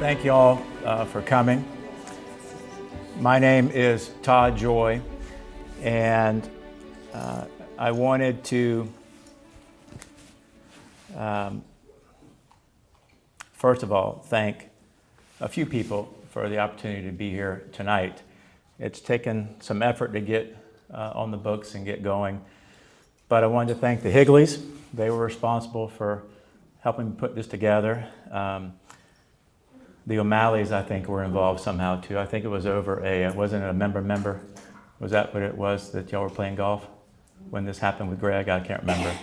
Thank you all for coming. My name is Dr Joye, and I wanted to first of all thank a few people for the opportunity to be here tonight. It's taken some effort to get on the books and get going, but I wanted to thank the Higleys. They were responsible for helping put this together. The O'Malleys, I think, were involved somehow too. I think it was over wasn't it a member? Was that what it was, that y'all were playing golf when this happened with Greg? I can't remember.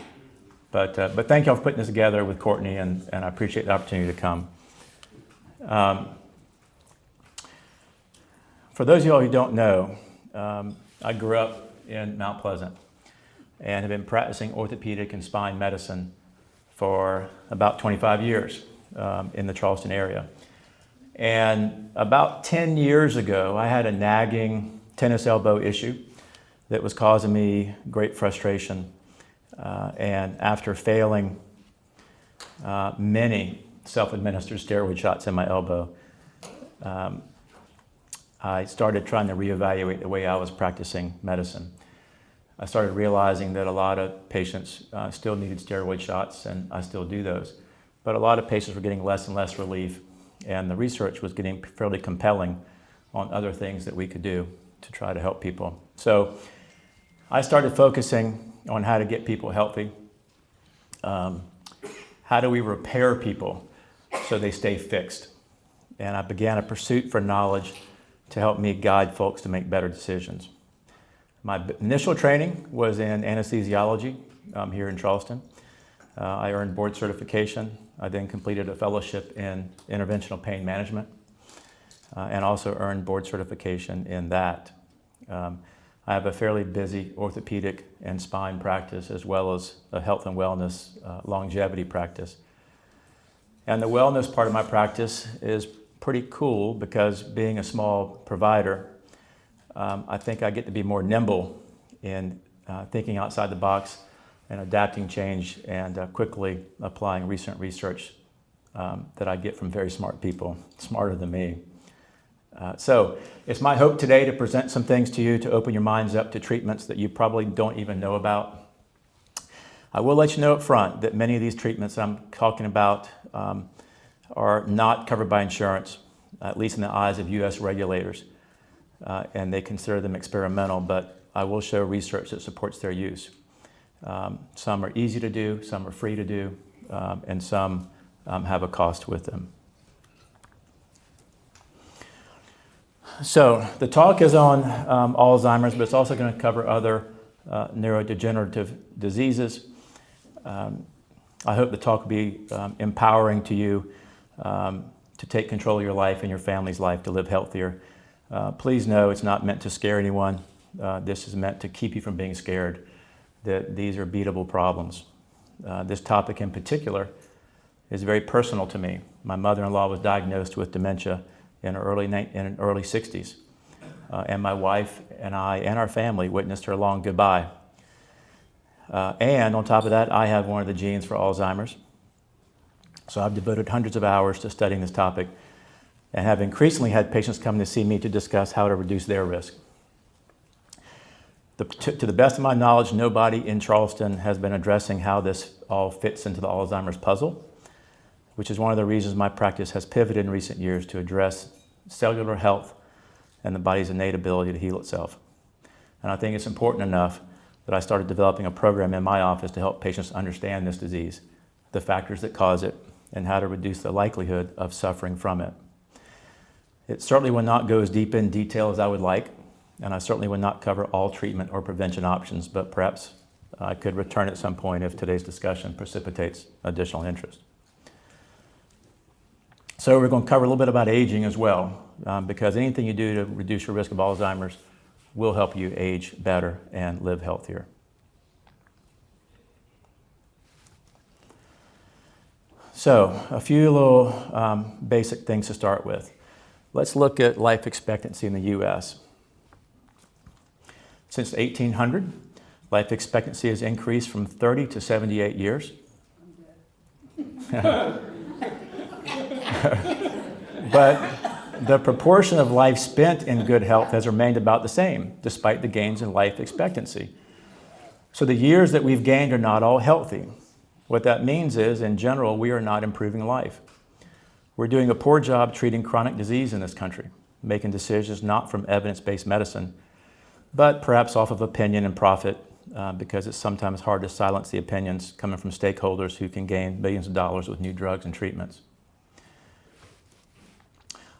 But thank y'all for putting this together with Courtney, and I appreciate the opportunity to come. For those of y'all who don't know, I grew up in Mount Pleasant and have been practicing orthopedic and spine medicine for about 25 years in the Charleston area. And about 10 years ago, I had a nagging tennis elbow issue that was causing me great frustration. And after failing many self-administered steroid shots in my elbow, I started trying to reevaluate the way I was practicing medicine. I started realizing that a lot of patients still needed steroid shots, and I still do those. But a lot of patients were getting less and less relief, and the research was getting fairly compelling on other things that we could do to try to help people. So I started focusing on how to get people healthy. How do we repair people so they stay fixed? And I began a pursuit for knowledge to help me guide folks to make better decisions. My initial training was in anesthesiology here in Charleston. I earned board certification. I then completed a fellowship in interventional pain management and also earned board certification in that. I have a fairly busy orthopedic and spine practice, as well as a health and wellness longevity practice. And the wellness part of my practice is pretty cool because, being a small provider, I think I get to be more nimble in thinking outside the box and adapting change and quickly applying recent research that I get from very smart people, smarter than me. So it's my hope today to present some things to you to open your minds up to treatments that you probably don't even know about. I will let you know up front that many of these treatments I'm talking about are not covered by insurance, at least in the eyes of U.S. regulators, and they consider them experimental, but I will show research that supports their use. Some are easy to do, some are free to do, and some have a cost with them. So the talk is on Alzheimer's, but it's also going to cover other neurodegenerative diseases. I hope the talk will be empowering to you to take control of your life and your family's life to live healthier. Please know it's not meant to scare anyone. This is meant to keep you from being scared, that these are beatable problems. This topic in particular is very personal to me. My mother-in-law was diagnosed with dementia in her early 60s, and my wife and I and our family witnessed her long goodbye. And on top of that, I have one of the genes for Alzheimer's. So I've devoted hundreds of hours to studying this topic and have increasingly had patients come to see me to discuss how to reduce their risk. To the best of my knowledge, nobody in Charleston has been addressing how this all fits into the Alzheimer's puzzle, which is one of the reasons my practice has pivoted in recent years to address cellular health and the body's innate ability to heal itself. And I think it's important enough that I started developing a program in my office to help patients understand this disease, the factors that cause it, and how to reduce the likelihood of suffering from it. It certainly will not go as deep in detail as I would like, and I certainly will not cover all treatment or prevention options, but perhaps I could return at some point if today's discussion precipitates additional interest. So we're going to cover a little bit about aging as well, because anything you do to reduce your risk of Alzheimer's will help you age better and live healthier. So a few little basic things to start with. Let's look at life expectancy in the U.S. Since 1800, life expectancy has increased from 30 to 78 years. But But the proportion of life spent in good health has remained about the same, despite the gains in life expectancy. So the years that we've gained are not all healthy. What that means is, in general, we are not improving life. We're doing a poor job treating chronic disease in this country, making decisions not from evidence-based medicine, but perhaps off of opinion and profit, because it's sometimes hard to silence the opinions coming from stakeholders who can gain millions of dollars with new drugs and treatments.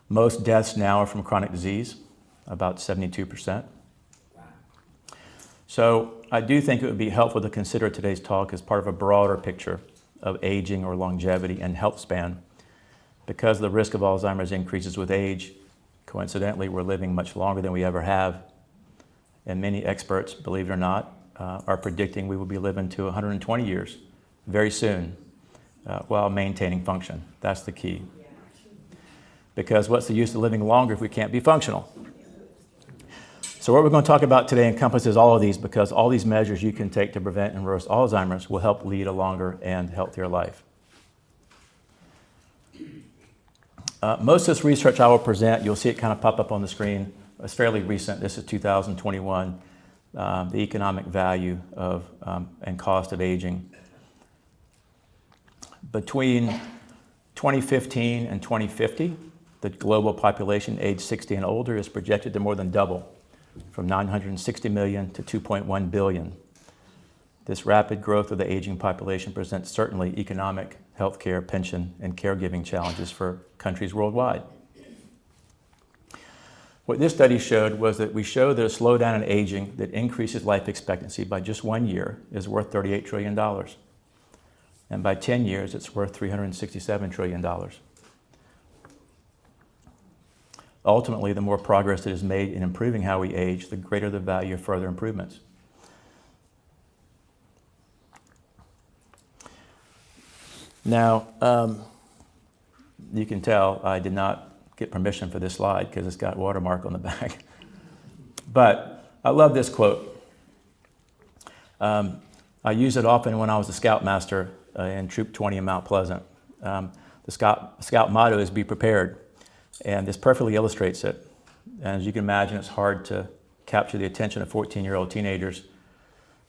Most deaths now are from chronic disease, about 72%. So I do think it would be helpful to consider today's talk as part of a broader picture of aging or longevity and health span. Because the risk of Alzheimer's increases with age, coincidentally, we're living much longer than we ever have. And many experts, believe it or not, are predicting we will be living to 120 years very soon while maintaining function. That's the key. Because what's the use of living longer if we can't be functional? So what we're going to talk about today encompasses all of these, because all these measures you can take to prevent and reverse Alzheimer's will help lead a longer and healthier life. Most of this research I will present, you'll see it kind of pop up on the screen. It's fairly recent. This is 2021, the economic value of and cost of aging. Between 2015 and 2050, the global population aged 60 and older is projected to more than double, from 960 million to 2.1 billion. This rapid growth of the aging population presents certainly economic, healthcare, pension, and caregiving challenges for countries worldwide. What this study showed was that we showed that a slowdown in aging that increases life expectancy by just 1 year is worth $38 trillion. And by 10 years, it's worth $367 trillion. Ultimately, the more progress that is made in improving how we age, the greater the value of further improvements. Now, you can tell I did not get permission for this slide because it's got watermark on the back. But I love this quote. I use it often when I was a scoutmaster in Troop 20 in Mount Pleasant. The scout motto is "Be prepared." And this perfectly illustrates it. And as you can imagine, it's hard to capture the attention of 14-year-old teenagers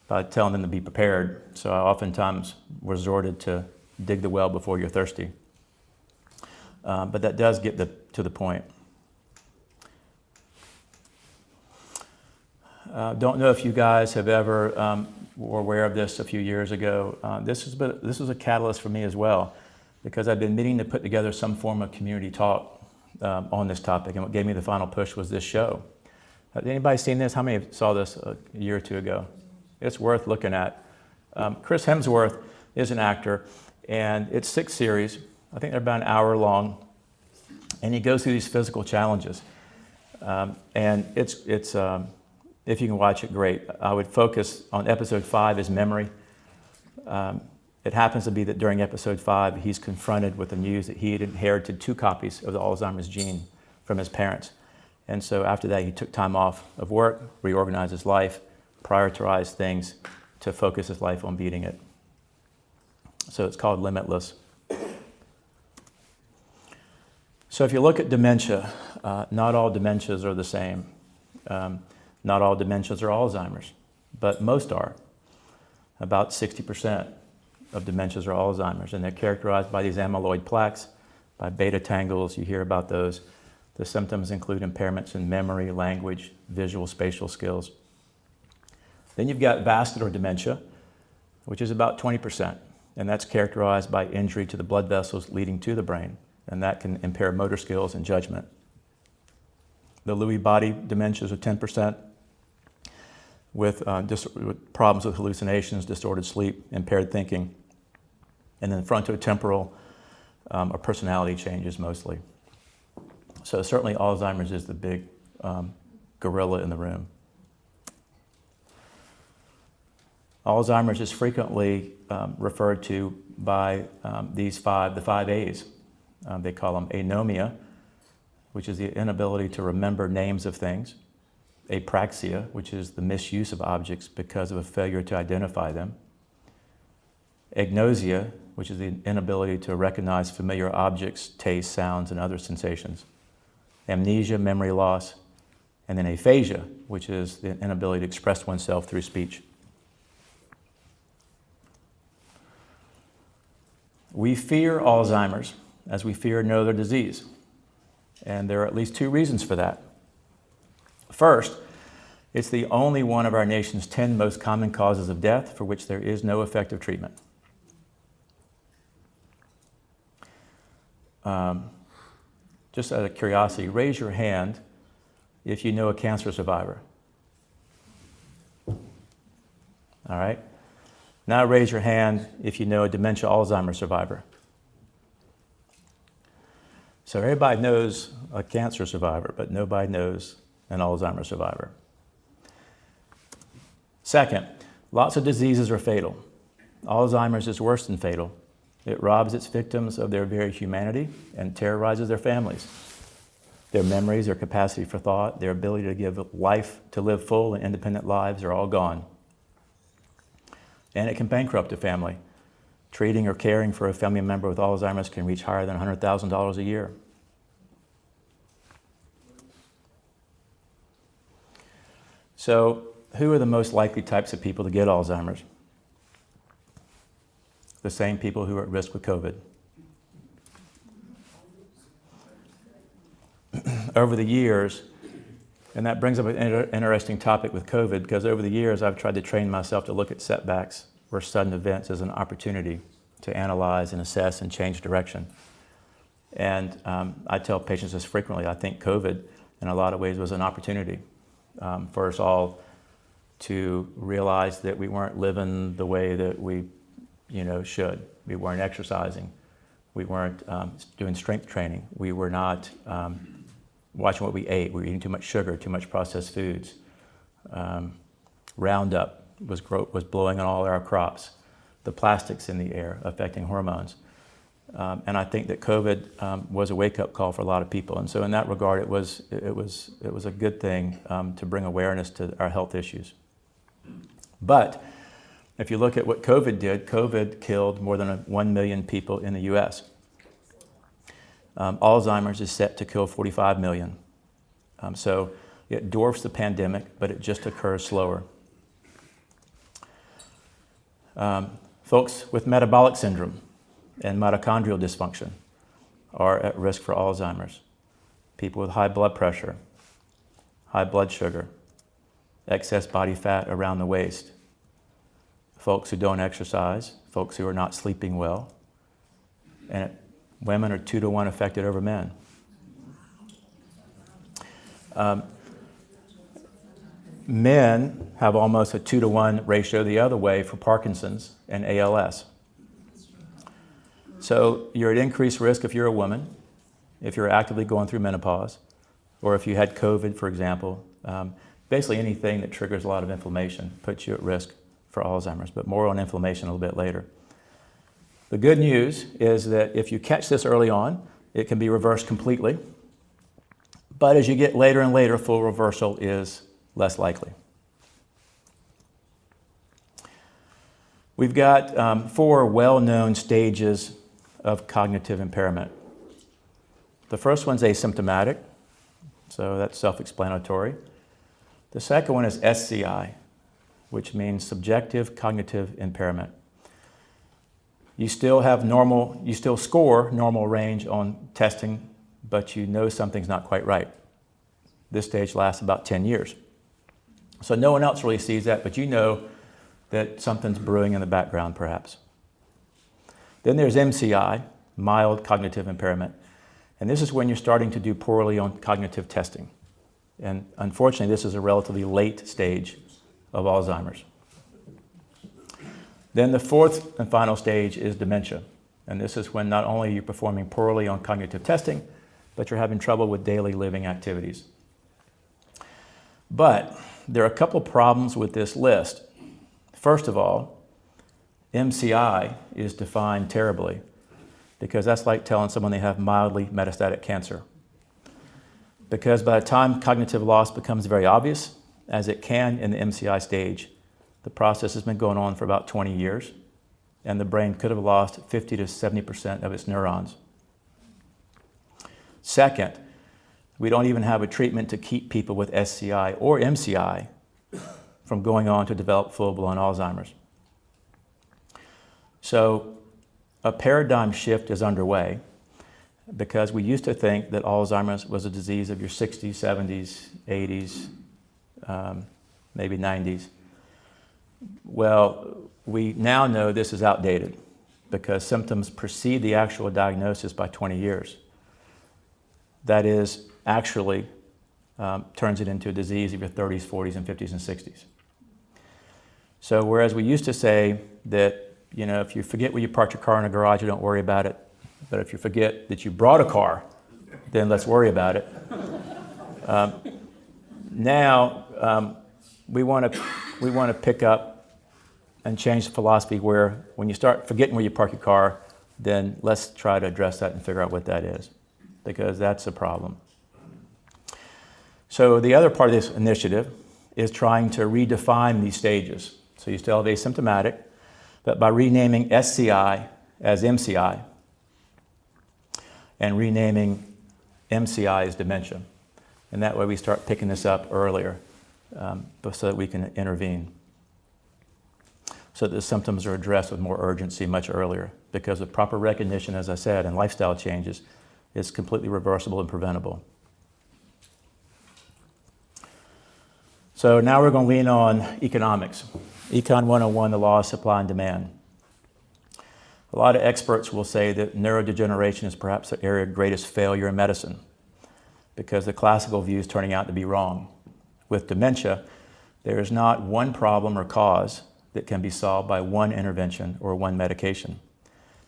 by telling them to be prepared. So I oftentimes resorted to dig the well before you're thirsty. But that does get to the point. Don't know if you guys have ever were aware of this a few years ago. This was a catalyst for me as well, because I've been meaning to put together some form of community talk on this topic, and what gave me the final push was this show. Anybody seen this? How many saw this a year or two ago? It's worth looking at. Chris Hemsworth is an actor, and it's 6 series. I think they're about an hour long, and he goes through these physical challenges. And it's if you can watch it, great. I would focus on episode 5, his memory. It happens to be that during episode 5, he's confronted with the news that he had inherited 2 copies of the Alzheimer's gene from his parents. And so after that, he took time off of work, reorganized his life, prioritized things to focus his life on beating it. So it's called Limitless. So if you look at dementia, not all dementias are the same. Not all dementias are Alzheimer's, but most are. About 60% of dementias are Alzheimer's, and they're characterized by these amyloid plaques, by beta tangles. You hear about those. The symptoms include impairments in memory, language, visual, spatial skills. Then you've got vascular dementia, which is about 20%, and that's characterized by injury to the blood vessels leading to the brain, and that can impair motor skills and judgment. The Lewy body dementias are 10%, with problems with hallucinations, distorted sleep, impaired thinking, and then frontotemporal or personality changes mostly. So certainly Alzheimer's is the big gorilla in the room. Alzheimer's is frequently referred to by the 5 A's. They call them anomia, which is the inability to remember names of things; apraxia, which is the misuse of objects because of a failure to identify them; agnosia, which is the inability to recognize familiar objects, taste, sounds, and other sensations, amnesia, memory loss, and then aphasia, which is the inability to express oneself through speech. We fear Alzheimer's as we fear no other disease, and there are at least two reasons for that. First, it's the only one of our nation's 10 most common causes of death for which there is no effective treatment. Just out of curiosity, raise your hand if you know a cancer survivor. All right. Now raise your hand if you know a dementia Alzheimer survivor. So everybody knows a cancer survivor, but nobody knows an Alzheimer survivor. Second, lots of diseases are fatal. Alzheimer's is worse than fatal. It robs its victims of their very humanity and terrorizes their families. Their memories, their capacity for thought, their ability to give life, to live full and independent lives are all gone. And it can bankrupt a family. Treating or caring for a family member with Alzheimer's can reach higher than $100,000 a year. So, who are the most likely types of people to get Alzheimer's? The same people who are at risk with COVID. Over the years, and that brings up an interesting topic with COVID, because over the years I've tried to train myself to look at setbacks or sudden events as an opportunity to analyze and assess and change direction. And I tell patients this frequently. I think COVID, in a lot of ways, was an opportunity for us all to realize that we weren't living the way that we should. We weren't exercising. We weren't doing strength training. We were not watching what we ate. We were eating too much sugar, too much processed foods. Roundup was blowing on all our crops. The plastics in the air affecting hormones. And I think that COVID was a wake-up call for a lot of people. And so in that regard, it was a good thing to bring awareness to our health issues. But if you look at what COVID did, COVID killed more than 1 million people in the US. Alzheimer's is set to kill 45 million. So it dwarfs the pandemic, but it just occurs slower. Folks with metabolic syndrome and mitochondrial dysfunction are at risk for Alzheimer's. People with high blood pressure, high blood sugar, excess body fat around the waist, folks who don't exercise, folks who are not sleeping well, and women are 2 to 1 affected over men. Men have almost a 2 to 1 ratio the other way for Parkinson's and ALS. So you're at increased risk if you're a woman, if you're actively going through menopause, or if you had COVID, for example. Basically anything that triggers a lot of inflammation puts you at risk for Alzheimer's, but more on inflammation a little bit later. The good news is that if you catch this early on, it can be reversed completely. But as you get later and later, full reversal is less likely. We've got 4 well-known stages of cognitive impairment. The first one's asymptomatic, so that's self-explanatory. The second one is SCI, which means subjective cognitive impairment. You still score normal range on testing, but you know something's not quite right. This stage lasts about 10 years. So no one else really sees that, but you know that something's brewing in the background, perhaps. Then there's MCI, mild cognitive impairment. And this is when you're starting to do poorly on cognitive testing. And unfortunately, this is a relatively late stage of Alzheimer's. Then the fourth and final stage is dementia. And this is when not only you're performing poorly on cognitive testing, but you're having trouble with daily living activities. But there are a couple problems with this list. First of all, MCI is defined terribly, because that's like telling someone they have mildly metastatic cancer. Because by the time cognitive loss becomes very obvious, as it can in the MCI stage, the process has been going on for about 20 years. and the brain could have lost 50 to 70% of its neurons. Second, we don't even have a treatment to keep people with SCI or MCI from going on to develop full-blown Alzheimer's. So a paradigm shift is underway because we used to think that Alzheimer's was a disease of your 60s, 70s, 80s, maybe 90s. Well, we now know this is outdated because symptoms precede the actual diagnosis by 20 years. That is, actually turns it into a disease of your 30s, 40s, and 50s and 60s. So whereas we used to say that, you know, if you forget where you parked your car in a garage, you don't worry about it. But if you forget that you brought a car, then let's worry about it. Now we want to pick up and change the philosophy where when you start forgetting where you park your car, then let's try to address that and figure out what that is, because that's a problem. So the other part of this initiative is trying to redefine these stages. So you still have asymptomatic, but by renaming SCI as MCI and renaming MCI as dementia. And that way we start picking this up earlier so that we can intervene. So that the symptoms are addressed with more urgency much earlier, because with proper recognition, as I said, and lifestyle changes, it's completely reversible and preventable. So now we're going to lean on economics. Econ 101, the law of supply and demand. A lot of experts will say that neurodegeneration is perhaps the area of greatest failure in medicine because the classical view is turning out to be wrong. With dementia, there is not one problem or cause that can be solved by one intervention or one medication.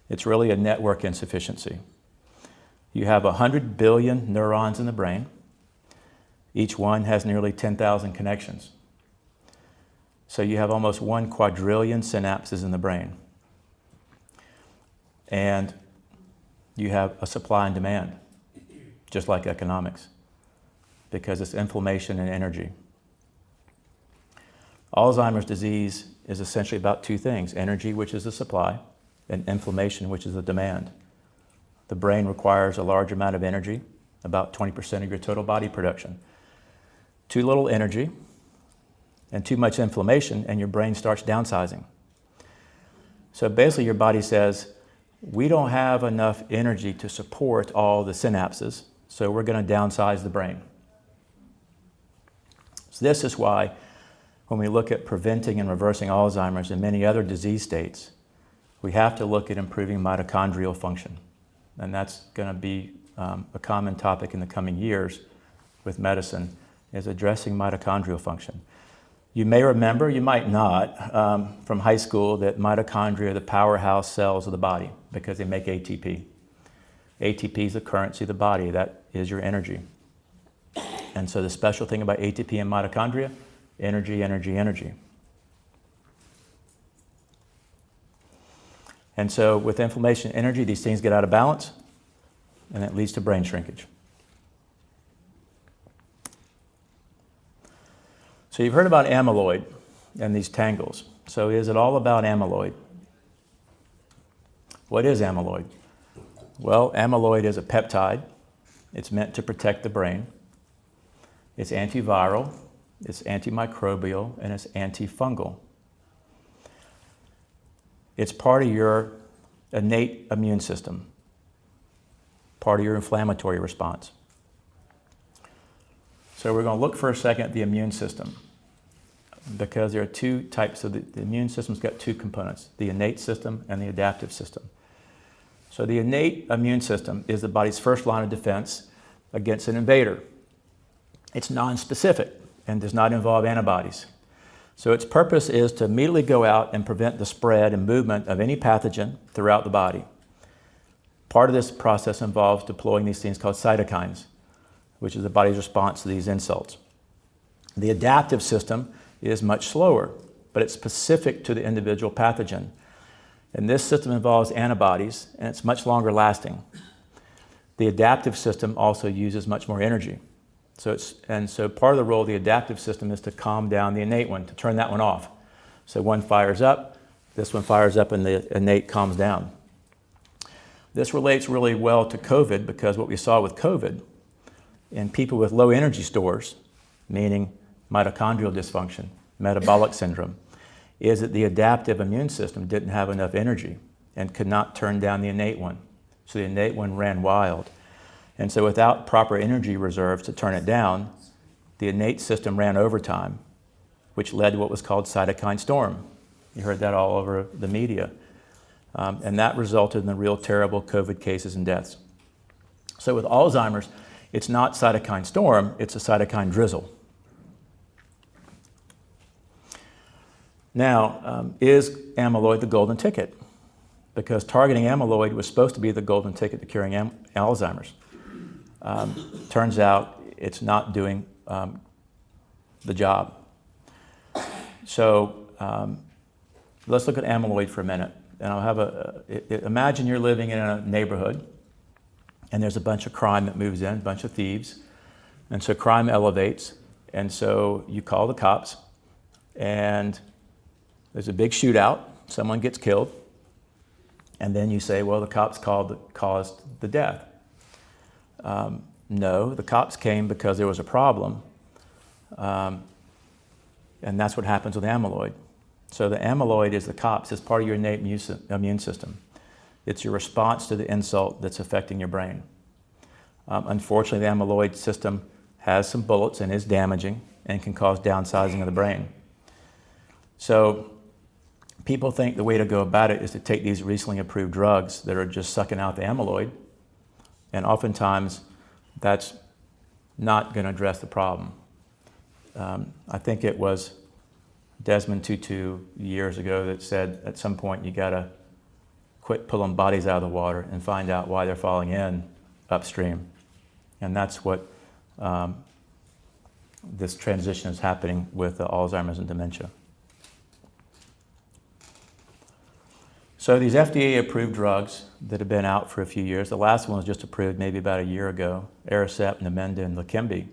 It's really a network insufficiency. You have 100 billion neurons in the brain. Each one has nearly 10,000 connections. So you have almost 1 quadrillion synapses in the brain. And you have a supply and demand, just like economics, because it's inflammation and energy. Alzheimer's disease is essentially about two things: energy, which is the supply, and inflammation, which is the demand. The brain requires a large amount of energy, about 20% of your total body production. Too little energy and too much inflammation, and your brain starts downsizing. So basically your body says, we don't have enough energy to support all the synapses, so we're going to downsize the brain. So this is why when we look at preventing and reversing Alzheimer's and many other disease states, we have to look at improving mitochondrial function. And that's going to be a common topic in the coming years with medicine, is addressing mitochondrial function. You may remember, you might not, from high school that mitochondria are the powerhouse cells of the body because they make ATP. ATP is the currency of the body. That is your energy. And so the special thing about ATP and mitochondria, energy, energy, energy. And so with inflammation and energy, these things get out of balance, and it leads to brain shrinkage. So you've heard about amyloid and these tangles. So is it all about amyloid? What is amyloid? Well, amyloid is a peptide. It's meant to protect the brain. It's antiviral, it's antimicrobial, and it's antifungal. It's part of your innate immune system, part of your inflammatory response. So we're going to look for a second at the immune system, because there are two types of the immune system's got two components, the innate system and the adaptive system. So the innate immune system is the body's first line of defense against an invader. It's nonspecific and does not involve antibodies. So its purpose is to immediately go out and prevent the spread and movement of any pathogen throughout the body. Part of this process involves deploying these things called cytokines, which is the body's response to these insults. The adaptive system is much slower, but it's specific to the individual pathogen. And this system involves antibodies, and it's much longer lasting. The adaptive system also uses much more energy. So part of the role of the adaptive system is to calm down the innate one, to turn that one off. So one fires up, This one fires up and the innate calms down. This relates really well to COVID because what we saw with COVID in people with low energy stores, meaning mitochondrial dysfunction, metabolic syndrome, is that the adaptive immune system didn't have enough energy and could not turn down the innate one. So the innate one ran wild. And so without proper energy reserves to turn it down, the innate system ran overtime, which led to what was called cytokine storm. You heard that all over the media. And that resulted in the real terrible COVID cases and deaths. So with Alzheimer's, it's not cytokine storm, it's a cytokine drizzle. Now, is amyloid the golden ticket? Because targeting amyloid was supposed to be the golden ticket to curing Alzheimer's. Turns out it's not doing the job. So let's look at amyloid for a minute. And I'll have imagine you're living in a neighborhood and there's a bunch of crime that moves in, a bunch of thieves. And so crime elevates. And so you call the cops and there's a big shootout, someone gets killed. And then you say, well, the cops caused the death. No, the cops came because there was a problem. And that's what happens with amyloid. So the amyloid is the cops. It's part of your innate immune system. It's your response to the insult that's affecting your brain. Unfortunately, the amyloid system has some bullets and is damaging and can cause downsizing of the brain. So people think the way to go about it is to take these recently approved drugs that are just sucking out the amyloid, and oftentimes that's not going to address the problem. I think it was Desmond Tutu years ago that said at some point you got to quit pulling bodies out of the water and find out why they're falling in upstream. And that's what this transition is happening with Alzheimer's and dementia. So these FDA-approved drugs that have been out for a few years, the last one was just approved maybe about a year ago, Aricept, Namenda, and Leqembi.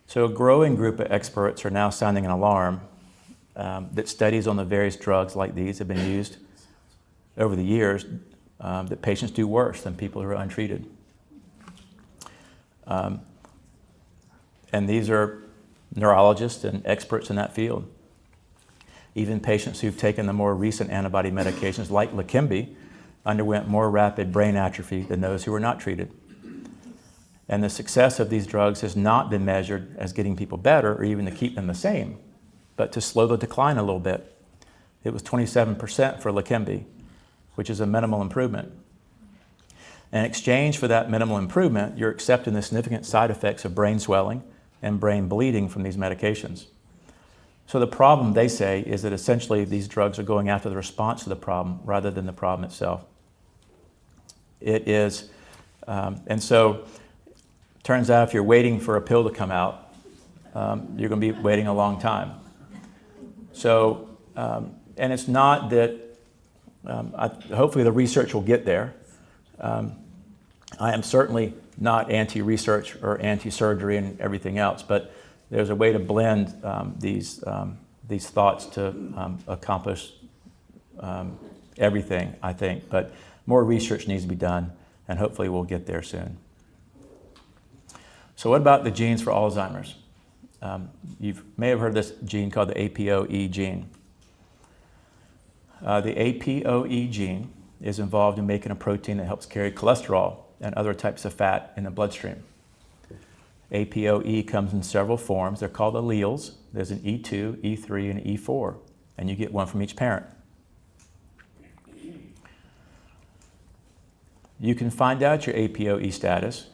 So a growing group of experts are now sounding an alarm that studies on the various drugs like these have been used over the years that patients do worse than people who are untreated. And these are neurologists and experts in that field. Even patients who've taken the more recent antibody medications like Leqembi underwent more rapid brain atrophy than those who were not treated. And the success of these drugs has not been measured as getting people better or even to keep them the same, but to slow the decline a little bit. It was 27% for Leqembi, which is a minimal improvement. In exchange for that minimal improvement, you're accepting the significant side effects of brain swelling and brain bleeding from these medications. So the problem, they say, is that essentially these drugs are going after the response to the problem rather than the problem itself. It is, and so turns out if you're waiting for a pill to come out, you're going to be waiting a long time. So, and it's not that, hopefully the research will get there. I am certainly not anti-research or anti-surgery and everything else, but there's a way to blend these thoughts to accomplish everything, I think. But more research needs to be done, and hopefully we'll get there soon. So what about the genes for Alzheimer's? You may have heard of this gene called the APOE gene. The APOE gene is involved in making a protein that helps carry cholesterol and other types of fat in the bloodstream. APOE comes in several forms. They're called alleles. There's an E2, E3, and E4, and you get one from each parent. You can find out your APOE status.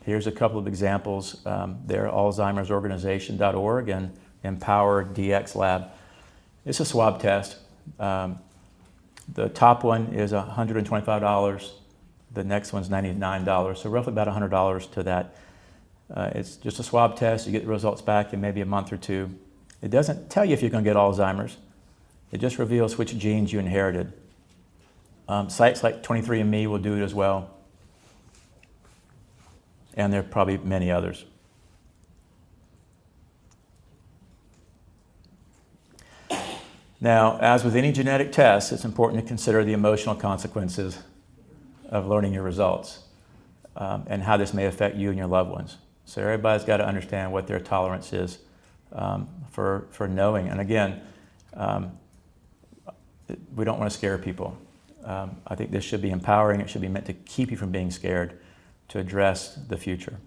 Here's a couple of examples. They're Alzheimer'sorganization.org and Empower DX Lab. It's a swab test. The top one is $125. The next one's $99, so roughly about $100 to that. It's just a swab test. You get the results back in maybe a month or two. It doesn't tell you if you're going to get Alzheimer's. It just reveals which genes you inherited. Sites like 23andMe will do it as well. And there are probably many others. Now, as with any genetic test, it's important to consider the emotional consequences of learning your results and how this may affect you and your loved ones. So everybody's got to understand what their tolerance is for knowing. And again, we don't want to scare people. I think this should be empowering. It should be meant to keep you from being scared, to address the future.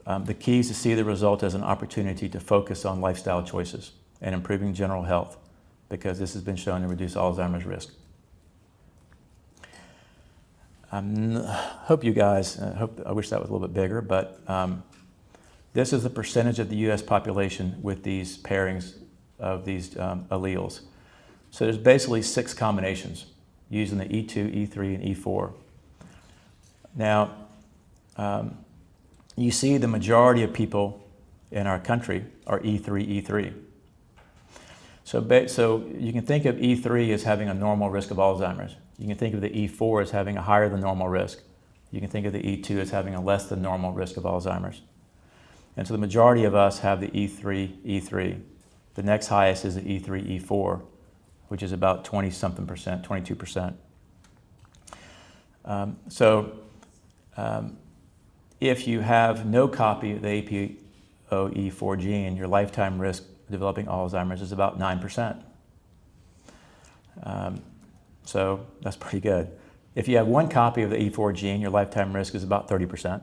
The key is to see the result as an opportunity to focus on lifestyle choices and improving general health, because this has been shown to reduce Alzheimer's risk. Hope you guys, I wish that was a little bit bigger, but this is the percentage of the U.S. population with these pairings of these alleles. So there's basically 6 combinations using the E2, E3, and E4. Now, you see the majority of people in our country are E3, E3. So you can think of E3 as having a normal risk of Alzheimer's. You can think of the E4 as having a higher than normal risk. You can think of the E2 as having a less than normal risk of Alzheimer's. And so the majority of us have the E3, E3. The next highest is the E3, E4, which is about 20-something percent, 22%. If you have no copy of the APOE4 gene, your lifetime risk of developing Alzheimer's is about 9%. So that's pretty good. If you have 1 copy of the E4 gene, your lifetime risk is about 30%.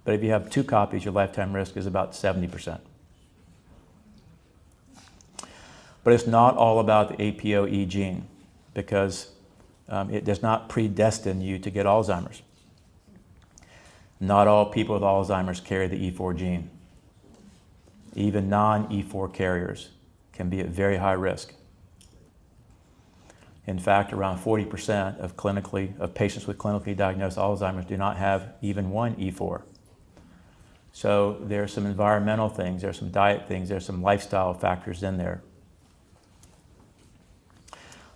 But if you have 2 copies, your lifetime risk is about 70%. But it's not all about the APOE gene, because it does not predestine you to get Alzheimer's. Not all people with Alzheimer's carry the E4 gene. Even non-E4 carriers can be at very high risk. In fact, around 40% of patients with clinically diagnosed Alzheimer's do not have even 1 E4. So there are some environmental things, there are some diet things, there are some lifestyle factors in there.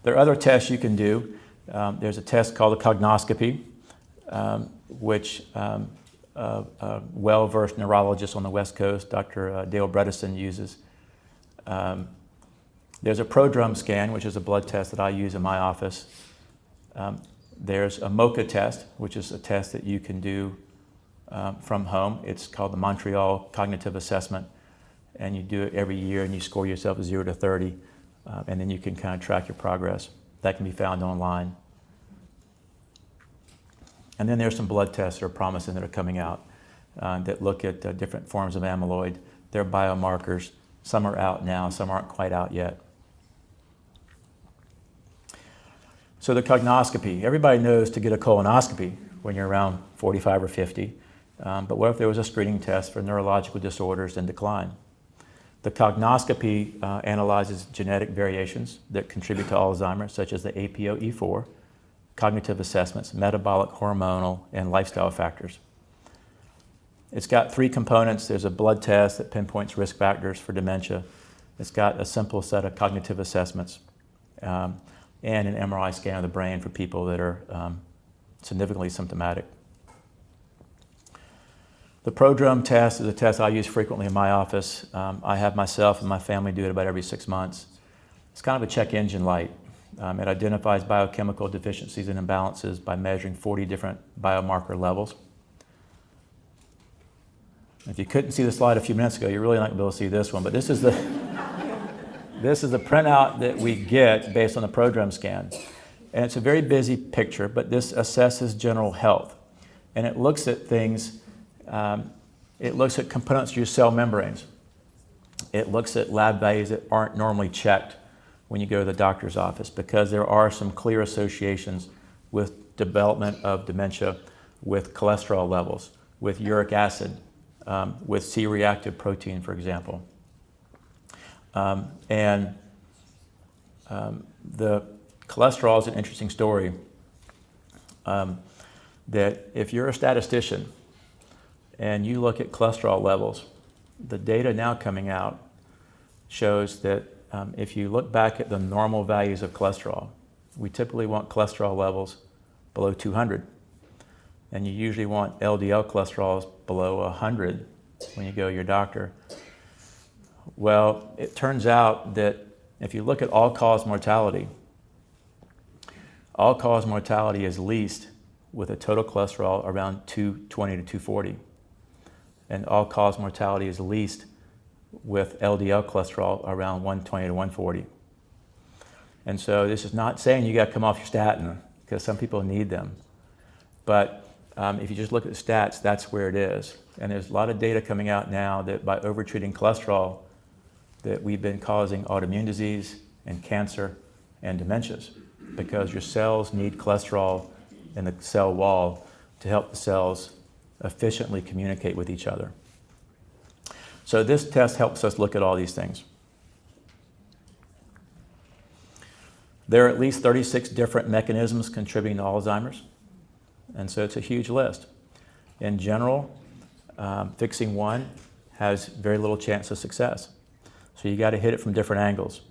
There are other tests you can do. There's a test called a cognoscopy, which a well-versed neurologist on the West Coast, Dr. Dale Bredesen, uses. There's a prodrome scan, which is a blood test that I use in my office. There's a MoCA test, which is a test that you can do from home. It's called the Montreal Cognitive Assessment, and you do it every year, and you score yourself 0 to 30, and then you can kind of track your progress. That can be found online. And then there's some blood tests that are promising that are coming out that look at different forms of amyloid. They're biomarkers. Some are out now, some aren't quite out yet. So the cognoscopy, everybody knows to get a colonoscopy when you're around 45 or 50. But what if there was a screening test for neurological disorders in decline? The cognoscopy analyzes genetic variations that contribute to Alzheimer's, such as the APOE4, cognitive assessments, metabolic, hormonal, and lifestyle factors. It's got 3 components. There's a blood test that pinpoints risk factors for dementia. It's got a simple set of cognitive assessments and an MRI scan of the brain for people that are significantly symptomatic. The prodrome test is a test I use frequently in my office. I have myself and my family do it about every 6 months. It's kind of a check engine light. It identifies biochemical deficiencies and imbalances by measuring 40 different biomarker levels. If you couldn't see the slide a few minutes ago, you're really not going to be able to see this one, but this is the printout that we get based on the prodrome scan. And it's a very busy picture, but this assesses general health. And it looks at things, it looks at components of your cell membranes. It looks at lab values that aren't normally checked when you go to the doctor's office, because there are some clear associations with development of dementia, with cholesterol levels, with uric acid, with C-reactive protein, for example. The cholesterol is an interesting story, that if you're a statistician and you look at cholesterol levels, the data now coming out shows that if you look back at the normal values of cholesterol, we typically want cholesterol levels below 200. And you usually want LDL cholesterols below 100 when you go to your doctor. Well, it turns out that if you look at all-cause mortality is least with a total cholesterol around 220 to 240. And all-cause mortality is least with LDL cholesterol around 120 to 140. And so this is not saying you got to come off your statin, because some people need them. But if you just look at the stats, that's where it is. And there's a lot of data coming out now that by overtreating cholesterol, that we've been causing autoimmune disease and cancer and dementias, because your cells need cholesterol in the cell wall to help the cells efficiently communicate with each other. So this test helps us look at all these things. There are at least 36 different mechanisms contributing to Alzheimer's, and so it's a huge list. In general, fixing one has very little chance of success. So you got to hit it from different angles.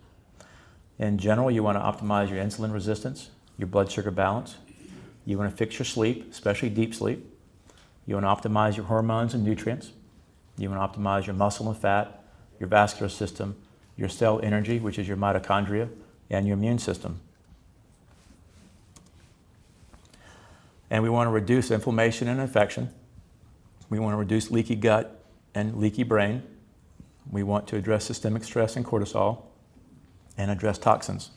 In general, you want to optimize your insulin resistance, your blood sugar balance. You want to fix your sleep, especially deep sleep. You want to optimize your hormones and nutrients. You want to optimize your muscle and fat, your vascular system, your cell energy, which is your mitochondria, and your immune system. And we want to reduce inflammation and infection. We want to reduce leaky gut and leaky brain. We want to address systemic stress and cortisol, and address toxins.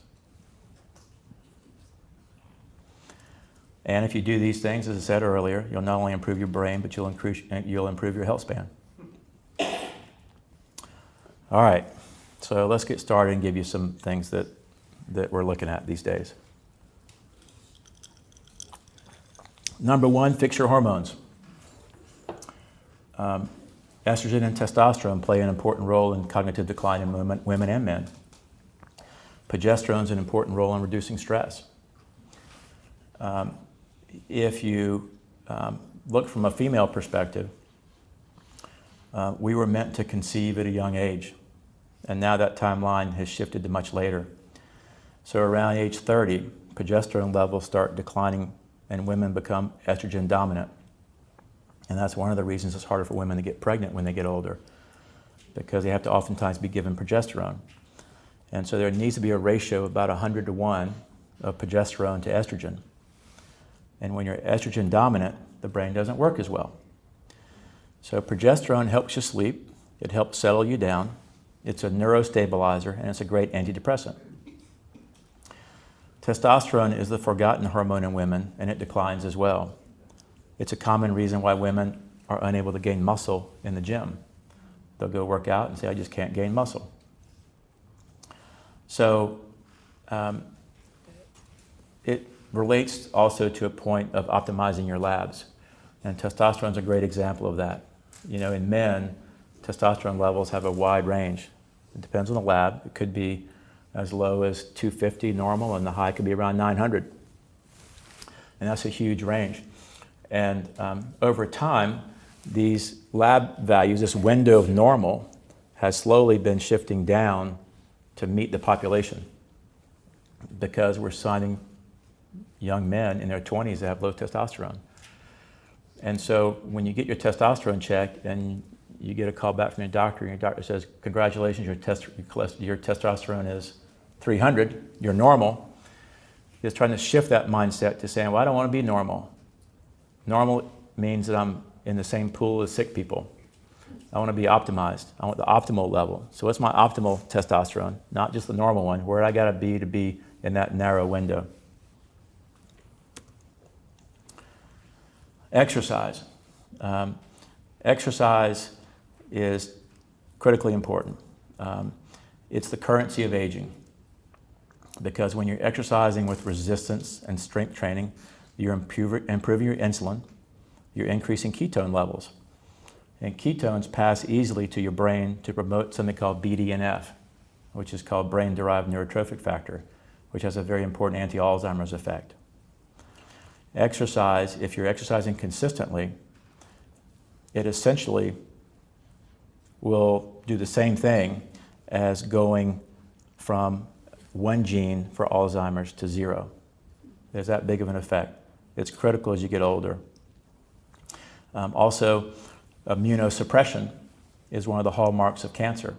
And if you do these things, as I said earlier, you'll not only improve your brain, but you'll improve your health span. All right, so let's get started and give you some things that we're looking at these days. Number one, fix your hormones. Estrogen and testosterone play an important role in cognitive decline in women and men. Progesterone is an important role in reducing stress. If you look from a female perspective, we were meant to conceive at a young age, and now that timeline has shifted to much later. So around age 30, progesterone levels start declining and women become estrogen dominant. And that's one of the reasons it's harder for women to get pregnant when they get older, because they have to oftentimes be given progesterone. And so there needs to be a ratio of about 100 to 1 of progesterone to estrogen. And when you're estrogen dominant, the brain doesn't work as well. So progesterone helps you sleep, it helps settle you down, it's a neurostabilizer, and it's a great antidepressant. Testosterone is the forgotten hormone in women, and it declines as well. It's a common reason why women are unable to gain muscle in the gym. They'll go work out and say, I just can't gain muscle. So it relates also to a point of optimizing your labs. And testosterone is a great example of that. You know, in men, testosterone levels have a wide range. It depends on the lab. It could be as low as 250 normal, and the high could be around 900. And that's a huge range. And over time, these lab values, this window of normal, has slowly been shifting down to meet the population, because we're signing young men in their 20s that have low testosterone. And so when you get your testosterone checked and you get a call back from your doctor, and your doctor says, congratulations, your testosterone is 300, you're normal, is trying to shift that mindset to saying, well, I don't want to be normal. Normal means that I'm in the same pool as sick people. I want to be optimized. I want the optimal level. So what's my optimal testosterone? Not just the normal one. Where I got to be in that narrow window. Exercise. Exercise is critically important. It's the currency of aging, because when you're exercising with resistance and strength training, you're improving your insulin, you're increasing ketone levels. And ketones pass easily to your brain to promote something called BDNF, which is called brain-derived neurotrophic factor, which has a very important anti-Alzheimer's effect. Exercise, if you're exercising consistently, it essentially will do the same thing as going from one gene for Alzheimer's to 0. There's that big of an effect. It's critical as you get older. Also, immunosuppression is one of the hallmarks of cancer.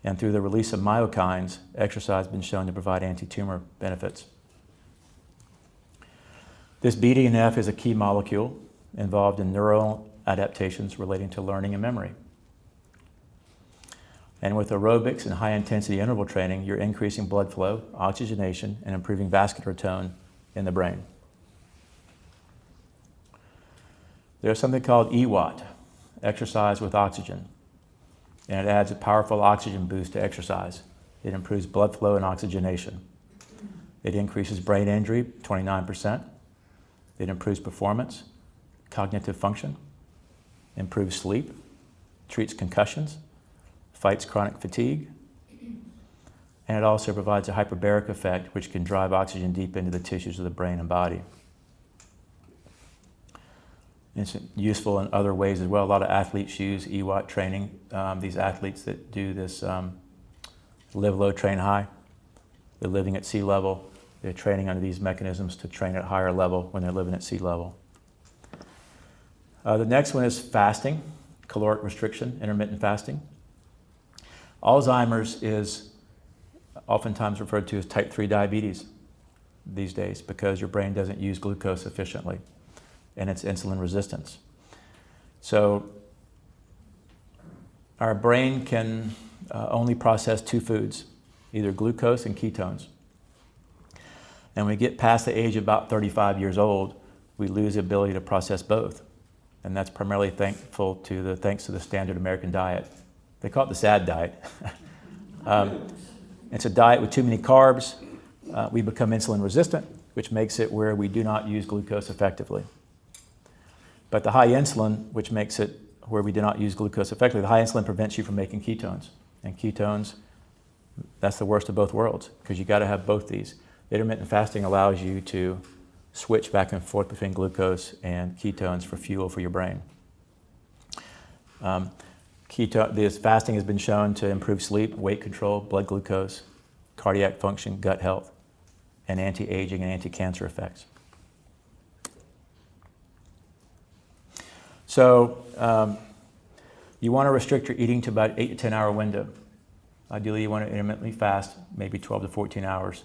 And through the release of myokines, exercise has been shown to provide anti-tumor benefits. This BDNF is a key molecule involved in neural adaptations relating to learning and memory. And with aerobics and high-intensity interval training, you're increasing blood flow, oxygenation, and improving vascular tone in the brain. There's something called EWOT, exercise with oxygen, and it adds a powerful oxygen boost to exercise. It improves blood flow and oxygenation. It increases brain injury, 29%. It improves performance, cognitive function, improves sleep, treats concussions, fights chronic fatigue, and it also provides a hyperbaric effect which can drive oxygen deep into the tissues of the brain and body. It's useful in other ways as well. A lot of athletes use EWOT training. These athletes that do this live low, train high, they're living at sea level. They're training under these mechanisms to train at a higher level when they're living at sea level. The next one is fasting, caloric restriction, intermittent fasting. Alzheimer's is oftentimes referred to as type 3 diabetes these days because your brain doesn't use glucose efficiently, and it's insulin resistance. So our brain can only process two foods, either glucose and ketones. And when we get past the age of about 35 years old, we lose the ability to process both. And that's primarily thanks to the standard American diet. They call it the SAD diet. It's a diet with too many carbs. We become insulin resistant, which makes it where we do not use glucose effectively. But the high insulin, which makes it where we do not use glucose effectively, the high insulin prevents you from making ketones. And ketones, that's the worst of both worlds, because you got to have both these. Intermittent fasting allows you to switch back and forth between glucose and ketones for fuel for your brain. This fasting has been shown to improve sleep, weight control, blood glucose, cardiac function, gut health, and anti-aging and anti-cancer effects. So you want to restrict your eating to about 8 to 10 hour window. Ideally, you want to intermittently fast, maybe 12 to 14 hours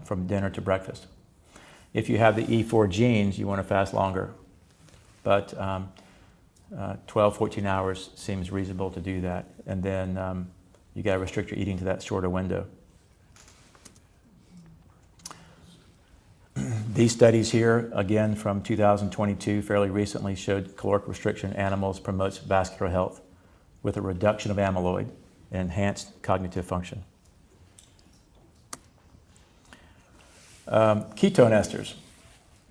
from dinner to breakfast. If you have the E4 genes, you want to fast longer. But 12, 14 hours seems reasonable to do that. And then you got to restrict your eating to that shorter window. These studies here, again from 2022, fairly recently, showed caloric restriction in animals promotes vascular health with a reduction of amyloid and enhanced cognitive function. Ketone esters.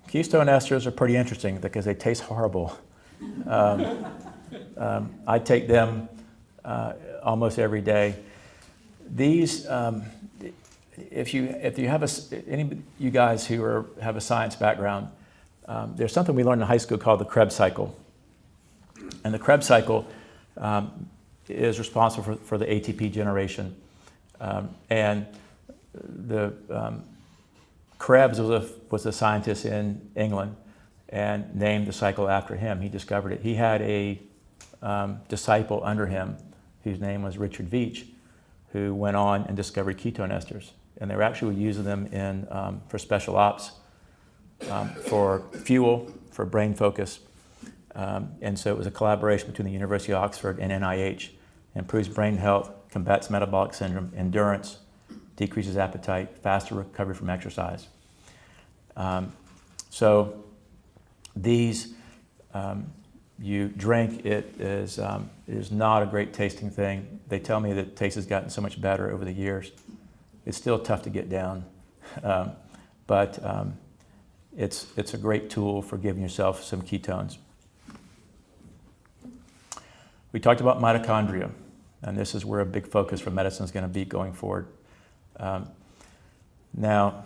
Ketone esters are pretty interesting because they taste horrible. I take them almost every day. These, if you have any you guys who have a science background, there's something we learned in high school called the Krebs cycle, and the Krebs cycle is responsible for the ATP generation, and the Krebs was a scientist in England and named the cycle after him. He discovered it. He had a disciple under him whose name was Richard Veitch, who went on and discovered ketone esters. And they were actually using them for special ops, for fuel, for brain focus. And so it was a collaboration between the University of Oxford and NIH. It improves brain health, combats metabolic syndrome, endurance, decreases appetite, faster recovery from exercise. So these, you drink, it is not a great tasting thing. They tell me that taste has gotten so much better over the years. It's still tough to get down, but it's a great tool for giving yourself some ketones. We talked about mitochondria, and this is where a big focus for medicine is going to be going forward. Now,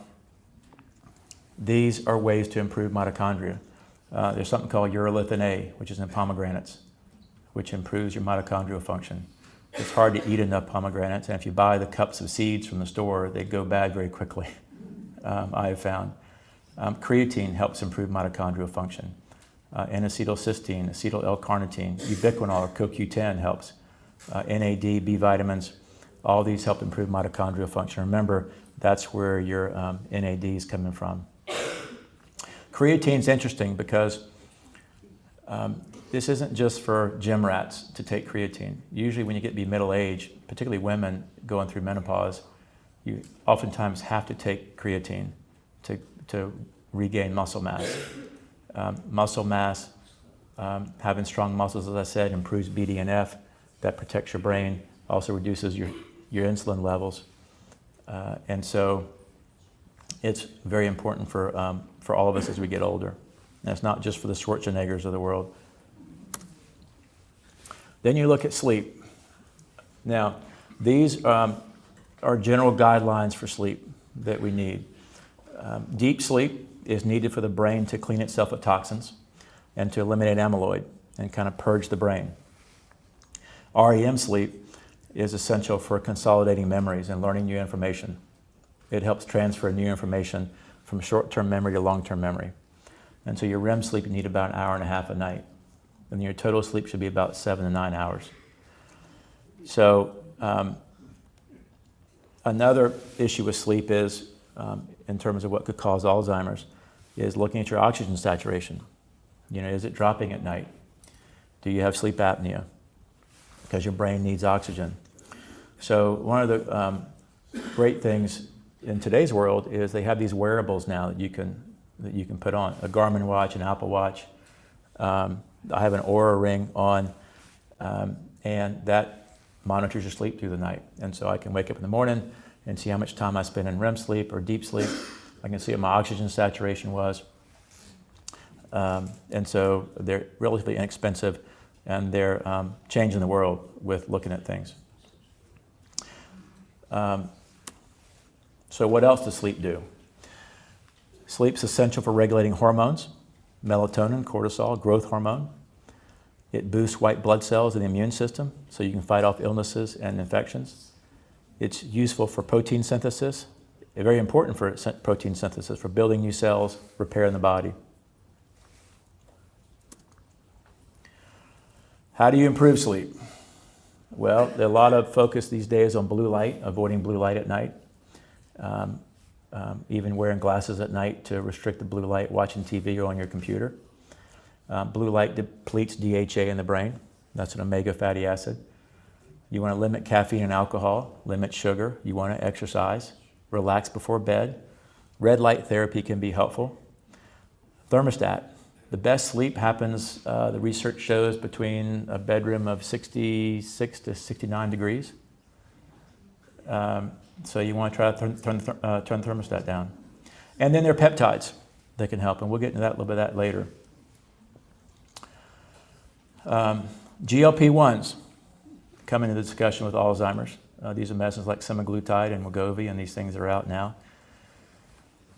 these are ways to improve mitochondria. There's something called urolithin A, which is in pomegranates, which improves your mitochondrial function. It's hard to eat enough pomegranates, and if you buy the cups of seeds from the store, they go bad very quickly, I have found. Creatine helps improve mitochondrial function. N-acetylcysteine, acetyl L-carnitine, ubiquinol or CoQ10 helps. NAD, B vitamins, All these help improve mitochondrial function. Remember, that's where your NAD is coming from. Creatine's interesting because this isn't just for gym rats to take creatine. Usually when you get to be middle age, particularly women going through menopause, you oftentimes have to take creatine to regain muscle mass. Muscle mass, having strong muscles, as I said, improves BDNF. That protects your brain, also reduces your insulin levels. And so it's very important for all of us as we get older. And it's not just for the Schwarzeneggers of the world. Then you look at sleep. Now, these are general guidelines for sleep that we need. Deep sleep is needed for the brain to clean itself of toxins and to eliminate amyloid and kind of purge the brain. REM sleep is essential for consolidating memories and learning new information. It helps transfer new information from short-term memory to long-term memory. And so your REM sleep, you need about an hour and a half a night. And your total sleep should be about 7 to 9 hours. So another issue with sleep is, in terms of what could cause Alzheimer's, is looking at your oxygen saturation. You know, is it dropping at night? Do you have sleep apnea? Because your brain needs oxygen. So one of the great things in today's world is they have these wearables now that you can put on. A Garmin watch, an Apple Watch. I have an Oura ring on, and that monitors your sleep through the night. And so I can wake up in the morning and see how much time I spend in REM sleep or deep sleep. I can see what my oxygen saturation was. And so they're relatively inexpensive, and they're changing the world with looking at things. So what else does sleep do? Sleep's essential for regulating hormones, melatonin, cortisol, growth hormone. It boosts white blood cells in the immune system so you can fight off illnesses and infections. It's useful for protein synthesis, very important for protein synthesis, for building new cells, repairing the body. How do you improve sleep? Well, there's a lot of focus these days on blue light, avoiding blue light at night. Even wearing glasses at night to restrict the blue light, watching TV or on your computer. Blue light depletes DHA in the brain. That's an omega fatty acid. You want to limit caffeine and alcohol, limit sugar. You want to exercise, relax before bed. Red light therapy can be helpful. Thermostat. The best sleep happens, the research shows, between a bedroom of 66 to 69 degrees. So you want to try to turn the thermostat down. And then there are peptides that can help, and we'll get into that, a little bit of that later. GLP-1s come into the discussion with Alzheimer's. These are medicines like semaglutide and Wegovy, and these things are out now.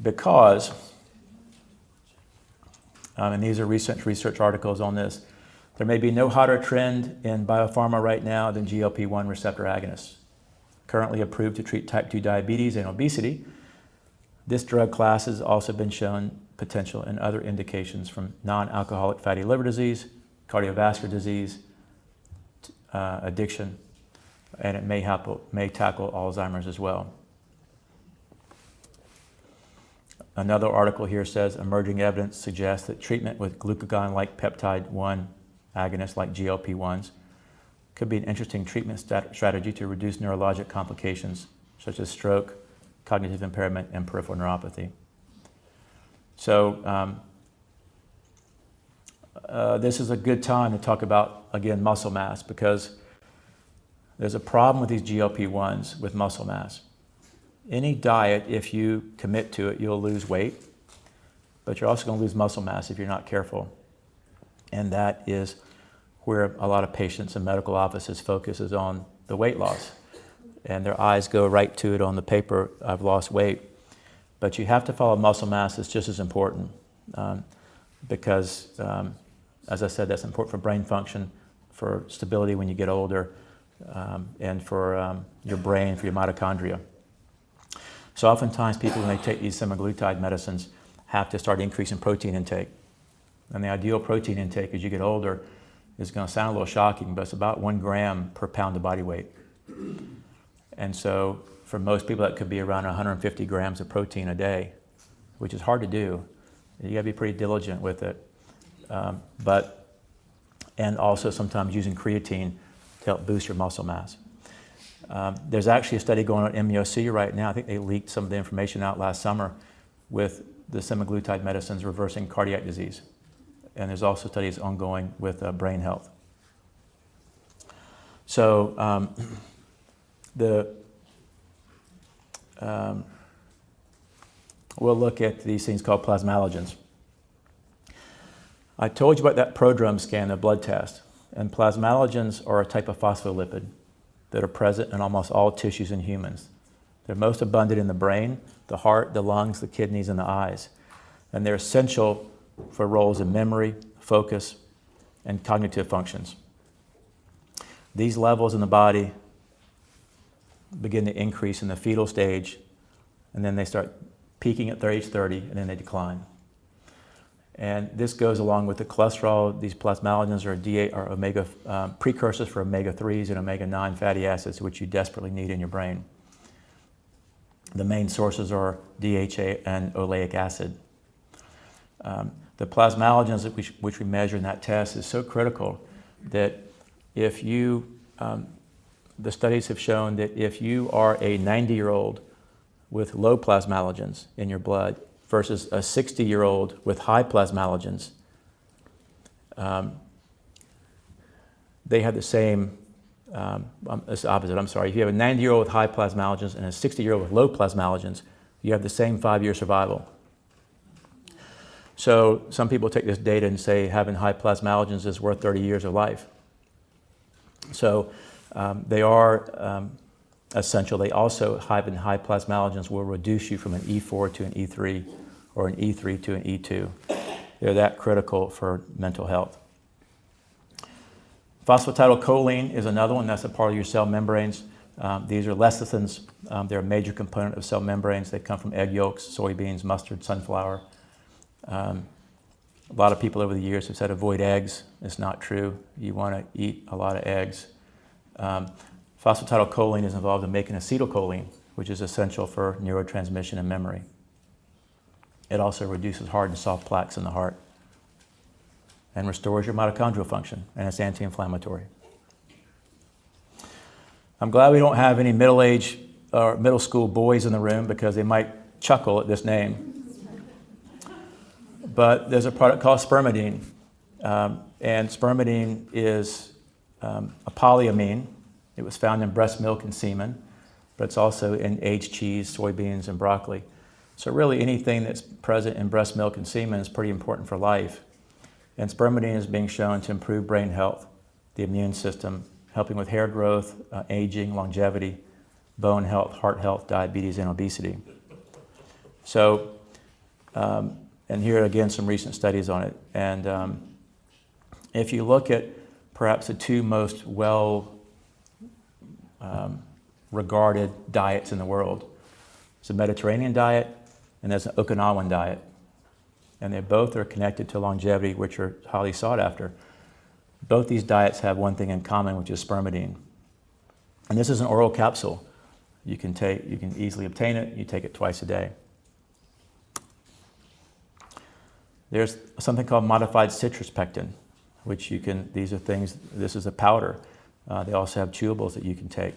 Because, and these are recent research articles on this, there may be no hotter trend in biopharma right now than GLP-1 receptor agonists. Currently approved to treat type 2 diabetes and obesity, this drug class has also been shown potential in other indications, from non-alcoholic fatty liver disease, cardiovascular disease, addiction, and it may tackle Alzheimer's as well. Another article here says emerging evidence suggests that treatment with glucagon-like peptide 1 agonists like GLP-1s could be an interesting treatment strategy to reduce neurologic complications such as stroke, cognitive impairment, and peripheral neuropathy. So this is a good time to talk about, again, muscle mass, because there's a problem with these GLP-1s with muscle mass. Any diet, if you commit to it, you'll lose weight, but you're also going to lose muscle mass if you're not careful. And that is where a lot of patients in medical offices focuses on the weight loss. And their eyes go right to it on the paper, I've lost weight. But you have to follow muscle mass. It's just as important because, as I said, that's important for brain function, for stability when you get older, and for your brain, for your mitochondria. So oftentimes people, when they take these semaglutide medicines, have to start increasing protein intake. And the ideal protein intake as you get older is going to sound a little shocking, but it's about 1 gram per pound of body weight. And so for most people, that could be around 150 grams of protein a day, which is hard to do. You got to be pretty diligent with it. And also sometimes using creatine to help boost your muscle mass. There's actually a study going on at MUSC right now. I think they leaked some of the information out last summer with the semaglutide medicines reversing cardiac disease. And there's also studies ongoing with brain health. So we'll look at these things called plasmalogens. I told you about that prodrome scan, the blood test. And plasmalogens are a type of phospholipid that are present in almost all tissues in humans. They're most abundant in the brain, the heart, the lungs, the kidneys, and the eyes. And they're essential for roles in memory, focus, and cognitive functions. These levels in the body begin to increase in the fetal stage, and then they start peaking at age 30, and then they decline. And this goes along with the cholesterol. These plasmalogens are omega precursors for omega-3s and omega-9 fatty acids, which you desperately need in your brain. The main sources are DHA and oleic acid. The plasmalogens which we measure in that test is so critical that if you, the studies have shown that if you are a 90-year-old with low plasmalogens in your blood versus a 60-year-old with high plasmalogens, they have the same, it's the opposite, I'm sorry. If you have a 90-year-old with high plasmalogens and a 60-year-old with low plasmalogens, you have the same 5-year survival. So some people take this data and say having high plasmalogens is worth 30 years of life. So they are essential. They also, having high plasmalogens will reduce you from an E4 to an E3 or an E3 to an E2. They're that critical for mental health. Phosphatidylcholine is another one. That's a part of your cell membranes. These are lecithins. They're a major component of cell membranes. They come from egg yolks, soybeans, mustard, sunflower. A lot of people over the years have said avoid eggs. It's not true. You want to eat a lot of eggs. Phosphatidylcholine is involved in making acetylcholine, which is essential for neurotransmission and memory. It also reduces hard and soft plaques in the heart and restores your mitochondrial function, and it's anti-inflammatory. I'm glad we don't have any middle-aged or middle school boys in the room because they might chuckle at this name. But there's a product called spermidine, and spermidine is a polyamine. It was found in breast milk and semen, but it's also in aged cheese, soybeans, and broccoli. So really anything that's present in breast milk and semen is pretty important for life. And spermidine is being shown to improve brain health, the immune system, helping with hair growth, aging, longevity, bone health, heart health, diabetes, and obesity. So, and here again, some recent studies on it. And if you look at perhaps the two most regarded diets in the world, it's a Mediterranean diet and there's an Okinawan diet. And they both are connected to longevity, which are highly sought after. Both these diets have one thing in common, which is spermidine. And this is an oral capsule. You can easily obtain it. You take it twice a day. There's something called modified citrus pectin, which these are things, this is a powder. They also have chewables that you can take.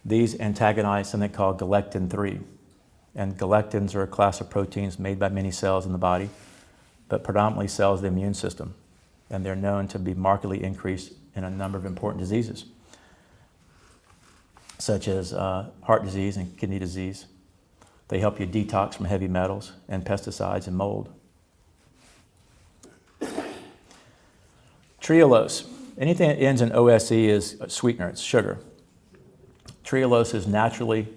These antagonize something called galectin-3. And galectins are a class of proteins made by many cells in the body, but predominantly cells of the immune system. And they're known to be markedly increased in a number of important diseases, such as heart disease and kidney disease. They help you detox from heavy metals and pesticides and mold. Trehalose. Anything that ends in OSE is a sweetener, it's sugar. Trehalose is naturally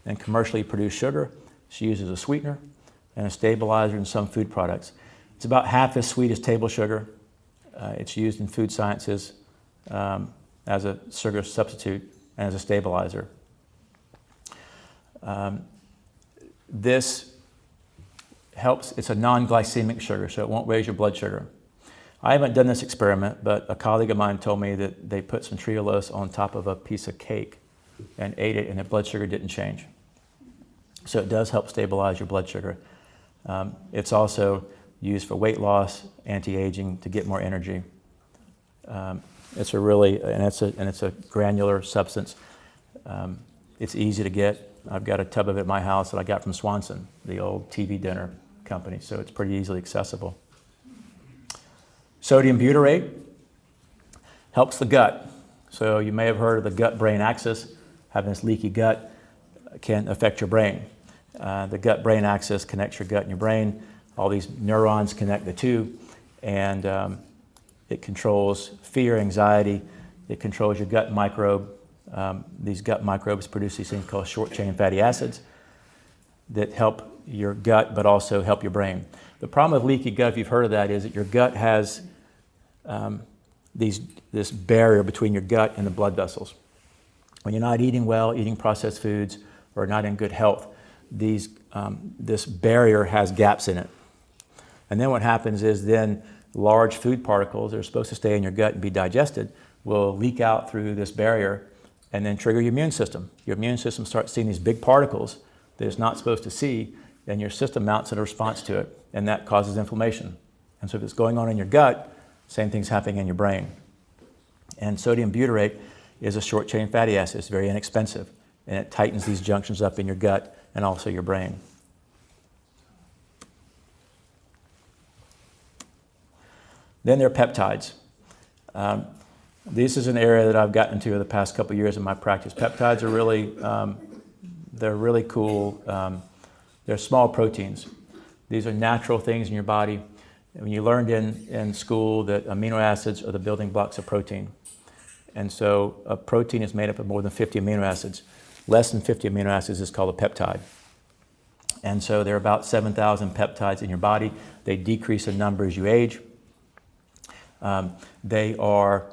and commercially produced sugar. It's used as a sweetener and a stabilizer in some food products. It's about half as sweet as table sugar. It's used in food sciences as a sugar substitute and as a stabilizer. This helps, it's a non-glycemic sugar, so it won't raise your blood sugar. I haven't done this experiment, but a colleague of mine told me that they put some trehalose on top of a piece of cake and ate it, and their blood sugar didn't change. So it does help stabilize your blood sugar. It's also used for weight loss, anti-aging, to get more energy. It's a granular substance. It's easy to get. I've got a tub of it in my house that I got from Swanson, the old TV dinner company, so it's pretty easily accessible. Sodium butyrate helps the gut. So you may have heard of the gut-brain axis. Having this leaky gut can affect your brain. The gut-brain axis connects your gut and your brain. All these neurons connect the two, and it controls fear, anxiety. It controls your gut microbe. These gut microbes produce these things called short-chain fatty acids that help your gut but also help your brain. The problem with leaky gut, if you've heard of that, is that your gut has this barrier between your gut and the blood vessels. When you're not eating well, eating processed foods, or not in good health, this barrier has gaps in it. And then what happens is then large food particles that are supposed to stay in your gut and be digested will leak out through this barrier and then trigger your immune system. Your immune system starts seeing these big particles that it's not supposed to see, and your system mounts in a response to it, and that causes inflammation. And so if it's going on in your gut, same thing's happening in your brain. And sodium butyrate is a short-chain fatty acid. It's very inexpensive, and it tightens these junctions up in your gut and also your brain. Then there are peptides. This is an area that I've gotten into in the past couple of years in my practice. Peptides are they're really cool. They're small proteins. These are natural things in your body. When you learned in school that amino acids are the building blocks of protein. And so a protein is made up of more than 50 amino acids. Less than 50 amino acids is called a peptide. And so there are about 7,000 peptides in your body. They decrease in number as you age. There are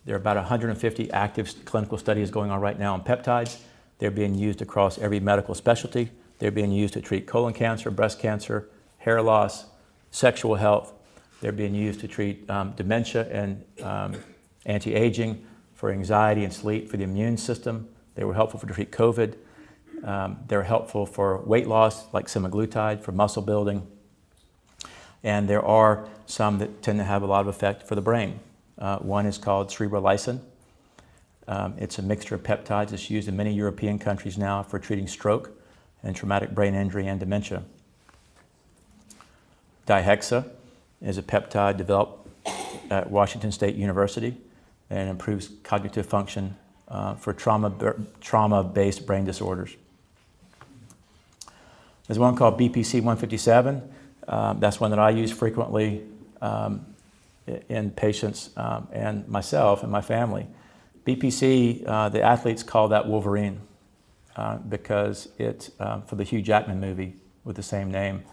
about 150 active clinical studies going on right now on peptides. They're being used across every medical specialty. They're being used to treat colon cancer, breast cancer, hair loss, sexual health. They're being used to treat dementia and anti-aging, for anxiety and sleep, for the immune system. They were helpful to treat COVID. They're helpful for weight loss, like semaglutide, for muscle building. And there are some that tend to have a lot of effect for the brain. One is called cerebrolysin. It's a mixture of peptides. It's used in many European countries now for treating stroke and traumatic brain injury and dementia. Dihexa is a peptide developed at Washington State University and improves cognitive function for trauma-based brain disorders. There's one called BPC 157. That's one that I use frequently in patients and myself and my family. BPC, the athletes call that Wolverine because it's for the Hugh Jackman movie with the same name.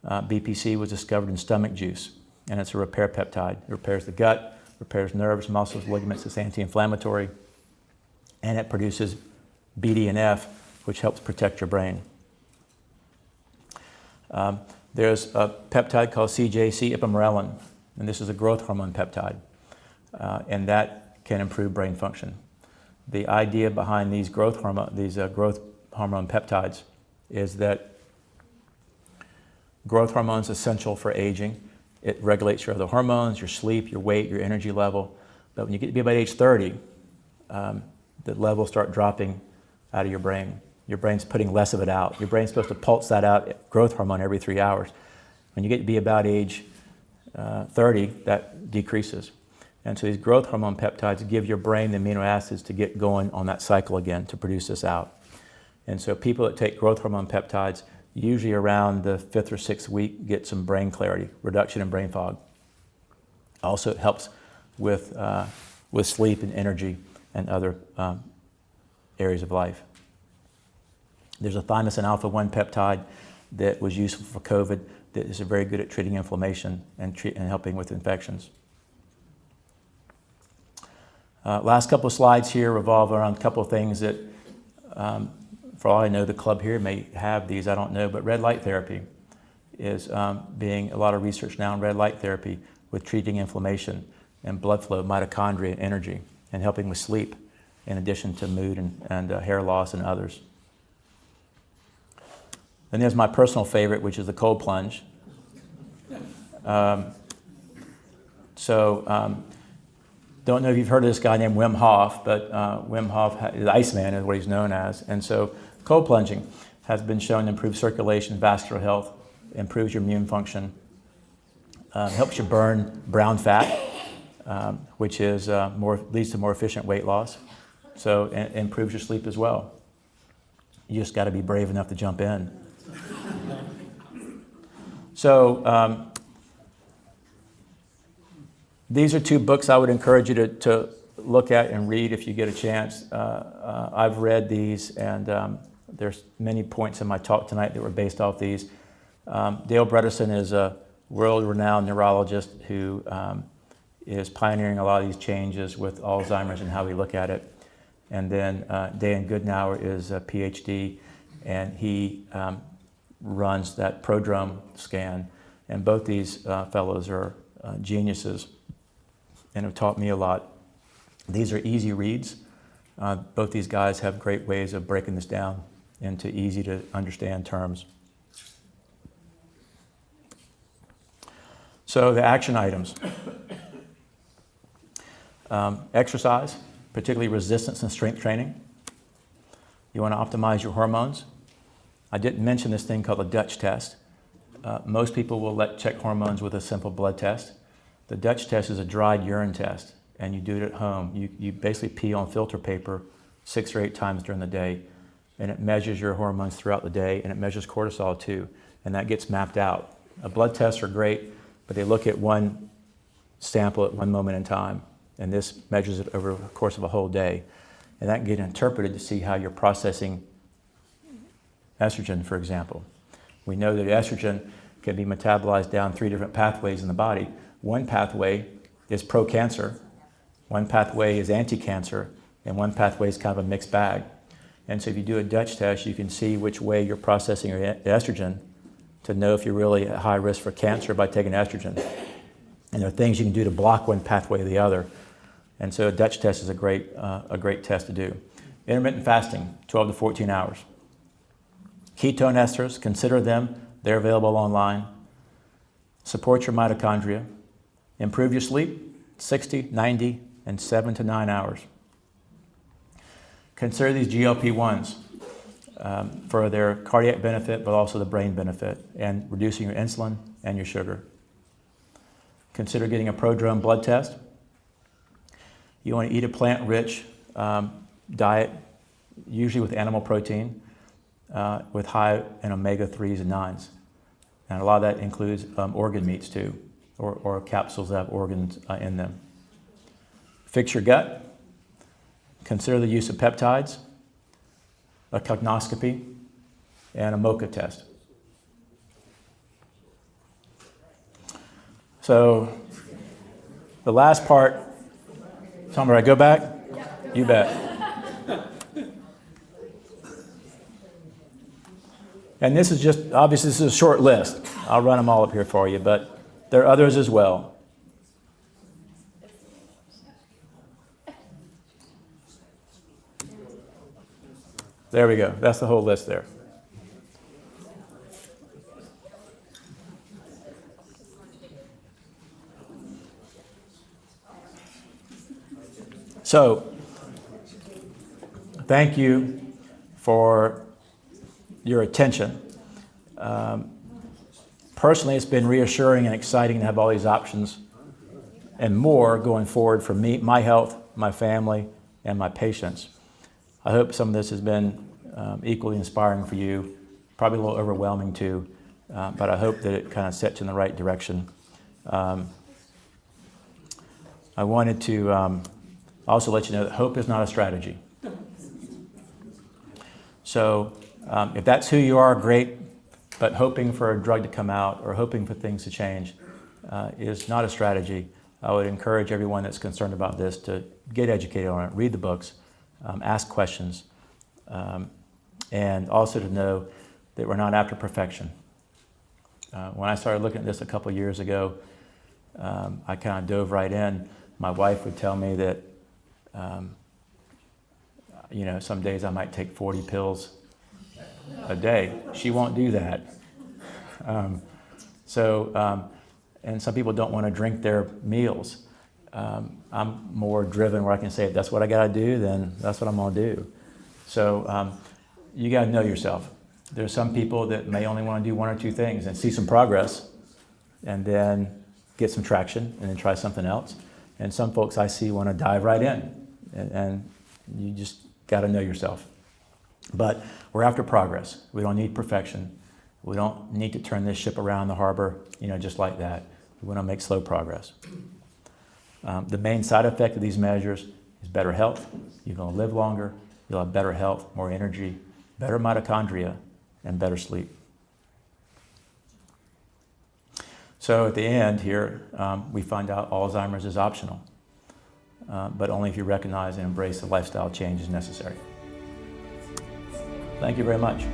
BPC was discovered in stomach juice, and it's a repair peptide. It repairs the gut, repairs nerves, muscles, ligaments. It's anti-inflammatory, and it produces BDNF, which helps protect your brain. There's a peptide called CJC ipamorelin, and this is a growth hormone peptide, and that can improve brain function. The idea behind these growth hormone peptides is that growth hormone is essential for aging. It regulates your other hormones, your sleep, your weight, your energy level. But when you get to be about age 30, the levels start dropping out of your brain. Your brain's putting less of it out. Your brain's supposed to pulse that out, growth hormone, every 3 hours. When you get to be about age 30, that decreases. And so these growth hormone peptides give your brain the amino acids to get going on that cycle again, to produce this out. And so people that take growth hormone peptides, usually around the 5th or 6th week, get some brain clarity, reduction in brain fog. Also, it helps with sleep and energy and other areas of life. There's a thymosin alpha-1 peptide that was useful for COVID that is very good at treating inflammation and helping with infections. Last couple of slides here revolve around a couple of things that, for all I know, the club here may have these, I don't know, but red light therapy is being a lot of research now in red light therapy with treating inflammation and blood flow, mitochondria, and energy, and helping with sleep, in addition to mood and hair loss and others. And there's my personal favorite, which is the cold plunge. Don't know if you've heard of this guy named Wim Hof, but Wim Hof, the Iceman is what he's known as. And so cold plunging has been shown to improve circulation, vascular health, improves your immune function, helps you burn brown fat, which is leads to more efficient weight loss. So it improves your sleep as well. You just got to be brave enough to jump in. So these are two books I would encourage you to look at and read if you get a chance. I've read these, and there's many points in my talk tonight that were based off these. Dale Bredesen is a world-renowned neurologist who is pioneering a lot of these changes with Alzheimer's and how we look at it. And then Dan Goodnow is a PhD, and he runs that prodrome scan. And both these fellows are geniuses and have taught me a lot. These are easy reads. Both these guys have great ways of breaking this down into easy to understand terms. So the action items. Exercise, particularly resistance and strength training. You want to optimize your hormones. I didn't mention this thing called the Dutch test. Most people will check hormones with a simple blood test. The Dutch test is a dried urine test, and you do it at home. You basically pee on filter paper 6 or 8 times during the day, and it measures your hormones throughout the day, and it measures cortisol too, and that gets mapped out. Blood tests are great, but they look at one sample at one moment in time, and this measures it over the course of a whole day, and that can get interpreted to see how you're processing estrogen, for example. We know that estrogen can be metabolized down 3 different pathways in the body. One pathway is pro-cancer, one pathway is anti-cancer, and one pathway is kind of a mixed bag. And so if you do a Dutch test, you can see which way you're processing your estrogen to know if you're really at high risk for cancer by taking estrogen. And there are things you can do to block one pathway or the other. And so a Dutch test is a great test to do. Intermittent fasting, 12 to 14 hours. Ketone esters, consider them. They're available online. Support your mitochondria. Improve your sleep, 60, 90, and 7 to 9 hours. Consider these GLP-1s for their cardiac benefit, but also the brain benefit, and reducing your insulin and your sugar. Consider getting a prodrome blood test. You want to eat a plant-rich diet, usually with animal protein, with high in omega-3s and 9s. And a lot of that includes organ meats too, or capsules that have organs in them. Fix your gut. Consider the use of peptides, a cognoscopy, and a MOCA test. So the last part, Tom, do I go back? You bet. And this is just, obviously this is a short list. I'll run them all up here for you, but there are others as well. There we go. That's the whole list there. So, thank you for your attention. Personally, it's been reassuring and exciting to have all these options and more going forward for me, my health, my family, and my patients. I hope some of this has been equally inspiring for you, probably a little overwhelming too, but I hope that it kind of sets you in the right direction. I wanted to also let you know that hope is not a strategy. So if that's who you are, great, but hoping for a drug to come out or hoping for things to change is not a strategy. I would encourage everyone that's concerned about this to get educated on it, read the books, ask questions, and also to know that we're not after perfection. When I started looking at this a couple years ago, I kind of dove right in. My wife would tell me that, some days I might take 40 pills a day. She won't do that. And some people don't want to drink their meals. I'm more driven where I can say, if that's what I got to do, then that's what I'm going to do. So you got to know yourself. There's some people that may only want to do one or two things and see some progress and then get some traction and then try something else. And some folks I see want to dive right in, and you just got to know yourself. But we're after progress. We don't need perfection. We don't need to turn this ship around the harbor, just like that. We want to make slow progress. The main side effect of these measures is better health. You're going to live longer. You'll have better health, more energy, better mitochondria, and better sleep. So at the end here, we find out Alzheimer's is optional, but only if you recognize and embrace the lifestyle changes necessary. Thank you very much.